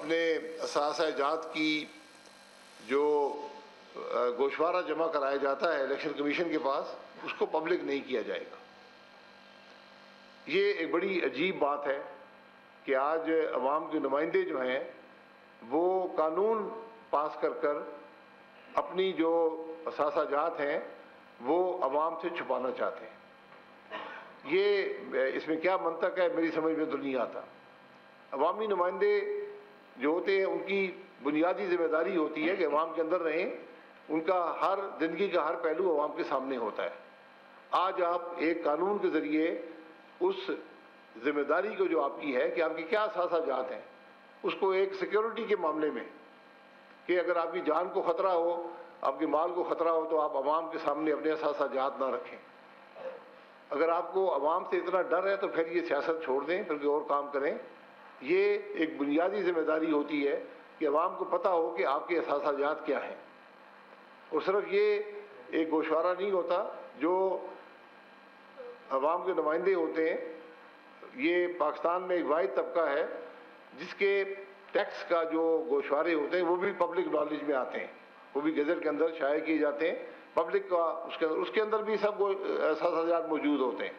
اپنے اثاثہ جات کی جو گوشوارہ جمع کرایا جاتا ہے الیکشن کمیشن کے پاس، اس کو پبلک نہیں کیا جائے گا۔ یہ ایک بڑی عجیب بات ہے کہ آج عوام کے نمائندے جو ہیں وہ قانون پاس کر کر اپنی جو اثاثہ جات ہیں وہ عوام سے چھپانا چاہتے ہیں۔ یہ اس میں کیا منطق ہے میری سمجھ میں تو نہیں آتا۔ عوامی نمائندے جو ہوتے ہیں ان کی بنیادی ذمہ داری ہوتی ہے کہ عوام کے اندر رہیں، ان کا ہر زندگی کا ہر پہلو عوام کے سامنے ہوتا ہے۔ آج آپ ایک قانون کے ذریعے اس ذمہ داری کو جو آپ کی ہے کہ آپ کی کیا اثاثہ جات ہیں، اس کو ایک سیکیورٹی کے معاملے میں کہ اگر آپ کی جان کو خطرہ ہو، آپ کے مال کو خطرہ ہو تو آپ عوام کے سامنے اپنے اثاثہ جات نہ رکھیں۔ اگر آپ کو عوام سے اتنا ڈر ہے تو پھر یہ سیاست چھوڑ دیں، پھر کوئی اور کام کریں۔ یہ ایک بنیادی ذمہ داری ہوتی ہے کہ عوام کو پتہ ہو کہ آپ کے اثاثہ جات کیا ہیں۔ اور صرف یہ ایک گوشوارہ نہیں ہوتا، جو عوام کے نمائندے ہوتے ہیں، یہ پاکستان میں ایک واحد طبقہ ہے جس کے ٹیکس کا جو گوشوارے ہوتے ہیں وہ بھی پبلک نالج میں آتے ہیں، وہ بھی گزٹ کے اندر شائع کیے جاتے ہیں، پبلک کا اس کے اندر بھی سب اثاثہ جات موجود ہوتے ہیں۔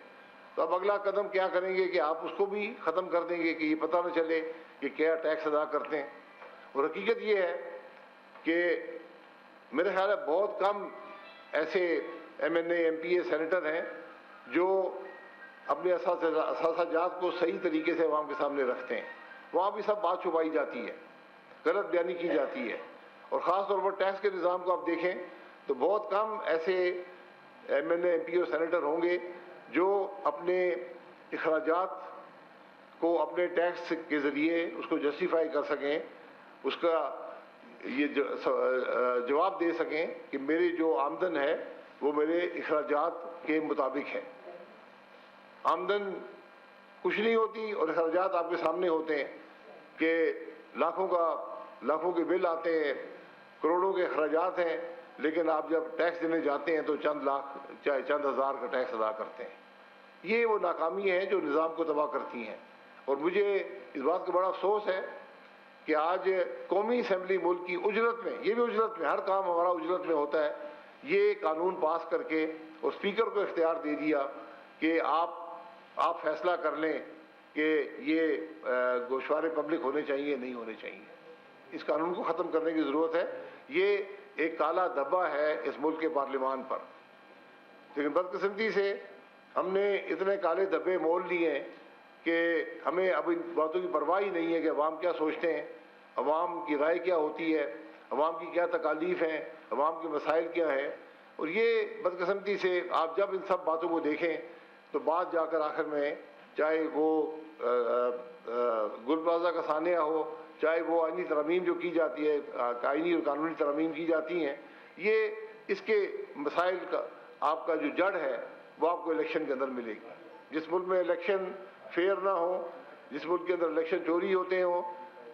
تو اب اگلا قدم کیا کریں گے کہ آپ اس کو بھی ختم کر دیں گے کہ یہ پتہ نہ چلے کہ کیا ٹیکس ادا کرتے ہیں۔ اور حقیقت یہ ہے کہ میرے خیال ہے بہت کم ایسے ایم این اے، ایم پی اے، سینیٹر ہیں جو اپنے اثاثہ جات کو صحیح طریقے سے عوام کے سامنے رکھتے ہیں۔ وہاں بھی سب بات چھپائی جاتی ہے، غلط بیانی کی جاتی ہے۔ اور خاص طور پر ٹیکس کے نظام کو آپ دیکھیں تو بہت کم ایسے ایم این اے، ایم پی اور سینیٹر ہوں گے جو اپنے اخراجات کو اپنے ٹیکس کے ذریعے اس کو جسٹیفائی کر سکیں، اس کا یہ جواب دے سکیں کہ میری جو آمدن ہے وہ میرے اخراجات کے مطابق ہے۔ آمدن کچھ نہیں ہوتی اور اخراجات آپ کے سامنے ہوتے ہیں کہ لاکھوں کے بل آتے ہیں، کروڑوں کے اخراجات ہیں، لیکن آپ جب ٹیکس دینے جاتے ہیں تو چند لاکھ چاہے چند ہزار کا ٹیکس ادا کرتے ہیں۔ یہ وہ ناکامی ہے جو نظام کو تباہ کرتی ہیں۔ اور مجھے اس بات کا بڑا افسوس ہے کہ آج قومی اسمبلی ملک کی اجرت میں، یہ بھی اجرت میں، ہر کام ہمارا اجرت میں ہوتا ہے، یہ قانون پاس کر کے اور اسپیکر کو اختیار دے دیا کہ آپ فیصلہ کر لیں کہ یہ گوشوارے پبلک ہونے چاہیے نہیں ہونے چاہیے۔ اس قانون کو ختم کرنے کی ضرورت ہے۔ یہ ایک کالا دھبا ہے اس ملک کے پارلیمان پر، لیکن بدقسمتی سے ہم نے اتنے کالے دھبے مول لیے ہیں کہ ہمیں اب ان باتوں کی پرواہ ہی نہیں ہے کہ عوام کیا سوچتے ہیں، عوام کی رائے کیا ہوتی ہے، عوام کی کیا تکالیف ہیں، عوام کے مسائل کیا ہیں۔ اور یہ بدقسمتی سے آپ جب ان سب باتوں کو دیکھیں تو بعد جا کر آخر میں چاہے وہ گل پلازہ کا ثانیہ ہو، چاہے وہ آئینی ترامیم جو کی جاتی ہے، آئینی اور قانونی ترامیم کی جاتی ہیں، یہ اس کے مسائل کا آپ کا جو جڑ ہے وہ آپ کو الیکشن کے اندر ملے گی۔ جس ملک میں الیکشن فیئر نہ ہو، جس ملک کے اندر الیکشن چوری ہوتے ہوں،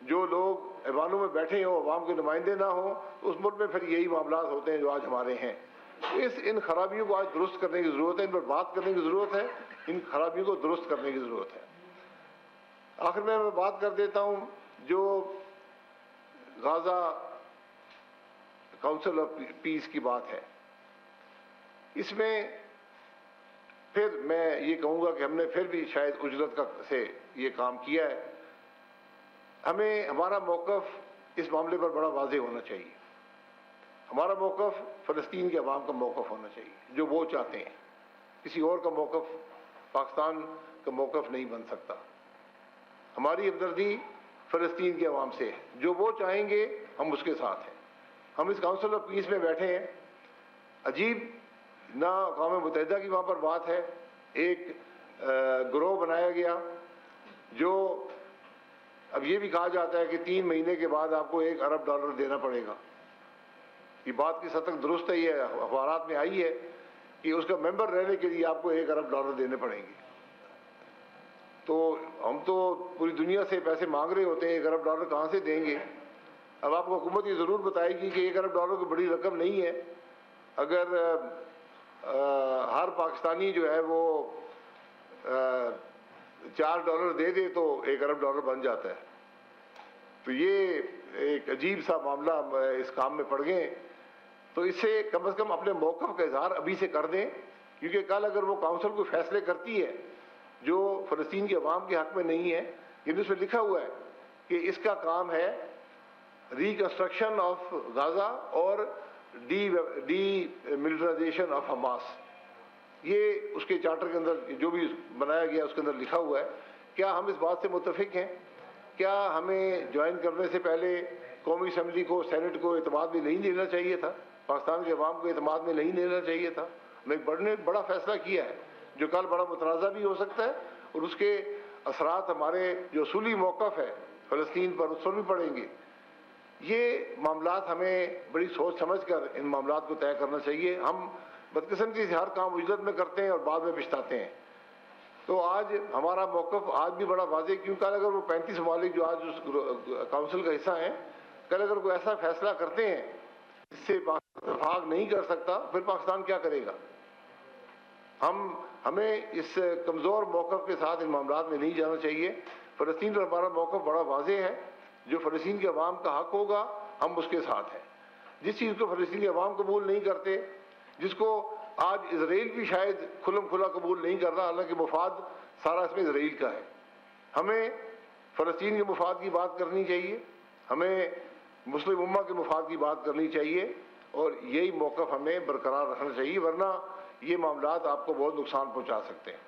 جو لوگ ایوانوں میں بیٹھے ہوں، عوام کے نمائندے نہ ہوں، اس ملک میں پھر یہی معاملات ہوتے ہیں جو آج ہمارے ہیں۔ ان خرابیوں کو آج درست کرنے کی ضرورت ہے، ان پر بات کرنے کی ضرورت ہے، ان خرابیوں کو درست کرنے کی ضرورت ہے۔ آخر میں بات کر دیتا ہوں جو غازہ کونسل آف پیس کی بات ہے، اس میں پھر میں یہ کہوں گا کہ ہم نے پھر بھی شاید اجرت سے یہ کام کیا ہے۔ ہمیں ہمارا موقف اس معاملے پر بڑا واضح ہونا چاہیے۔ ہمارا موقف فلسطین کے عوام کا موقف ہونا چاہیے جو وہ چاہتے ہیں، کسی اور کا موقف پاکستان کا موقف نہیں بن سکتا۔ ہماری ہمدردی فلسطین کے عوام سے ہے، جو وہ چاہیں گے ہم اس کے ساتھ ہیں۔ ہم اس کونسل آف پیس میں بیٹھے ہیں، عجیب نہ اقوام متحدہ کی وہاں پر بات ہے، ایک گروہ بنایا گیا جو اب یہ بھی کہا جاتا ہے کہ 3 مہینے کے بعد آپ کو $1 ارب دینا پڑے گا۔ یہ بات کی سطح درست ہے، یہ اخبارات میں آئی ہے کہ اس کا ممبر رہنے کے لیے آپ کو $1 ارب دینے پڑیں گے۔ تو ہم تو پوری دنیا سے پیسے مانگ رہے ہوتے ہیں، $1 ارب کہاں سے دیں گے؟ اب آپ کو حکومت یہ ضرور بتائے گی کہ $1 ارب کوئی بڑی رقم نہیں ہے۔ اگر ہر پاکستانی جو ہے وہ $4 دے دے تو $1 ارب بن جاتا ہے۔ تو یہ ایک عجیب سا معاملہ اس کام میں پڑ گئے. تو اس سے کم از کم اپنے موقف کا اظہار ابھی سے کر دیں، کیونکہ کل اگر وہ کونسل کوئی فیصلے کرتی ہے جو فلسطین کے عوام کے حق میں نہیں ہے، یعنی اس میں لکھا ہوا ہے کہ اس کا کام ہے ریکنسٹرکشن آف غازہ اور ڈی ملٹرائزیشن آف حماس. یہ اس کے چارٹر کے اندر جو بھی بنایا گیا اس کے اندر لکھا ہوا ہے. کیا ہم اس بات سے متفق ہیں؟ کیا ہمیں جوائن کرنے سے پہلے قومی اسمبلی کو، سینٹ کو اعتماد میں نہیں لینا چاہیے تھا؟ پاکستان کے عوام کو اعتماد میں نہیں لینا چاہیے تھا؟ ہم ایک بڑا فیصلہ کیا ہے جو کل بڑا متنازع بھی ہو سکتا ہے، اور اس کے اثرات ہمارے جو اصولی موقف ہے فلسطین پر اس پر بھی پڑیں گے. یہ معاملات ہمیں بڑی سوچ سمجھ کر ان معاملات کو طے کرنا چاہیے. ہم بدقسمتی سے ہر کام اجلت میں کرتے ہیں اور بعد میں پچھتاتے ہیں. تو آج ہمارا موقف آج بھی بڑا واضح، کیوں کل اگر وہ 35 ممالک جو آج اس کونسل کا حصہ ہیں، کل اگر کوئی ایسا فیصلہ کرتے ہیں جس سے اتفاق نہیں کر سکتا، پھر پاکستان کیا کرے گا؟ ہمیں اس کمزور موقف کے ساتھ ان معاملات میں نہیں جانا چاہیے. فلسطین پر ہمارا موقف بڑا واضح ہے. جو فلسطین کے عوام کا حق ہوگا ہم اس کے ساتھ ہیں. جس چیز کو فلسطینی عوام قبول نہیں کرتے، جس کو آج اسرائیل بھی شاید کھلم کھلا قبول نہیں کر رہا، حالانکہ مفاد سارا اس میں اسرائیل کا ہے، ہمیں فلسطین کے مفاد کی بات کرنی چاہیے، ہمیں مسلم امہ کے مفاد کی بات کرنی چاہیے، اور یہی موقف ہمیں برقرار رکھنا چاہیے، ورنہ یہ معاملات آپ کو بہت نقصان پہنچا سکتے ہیں.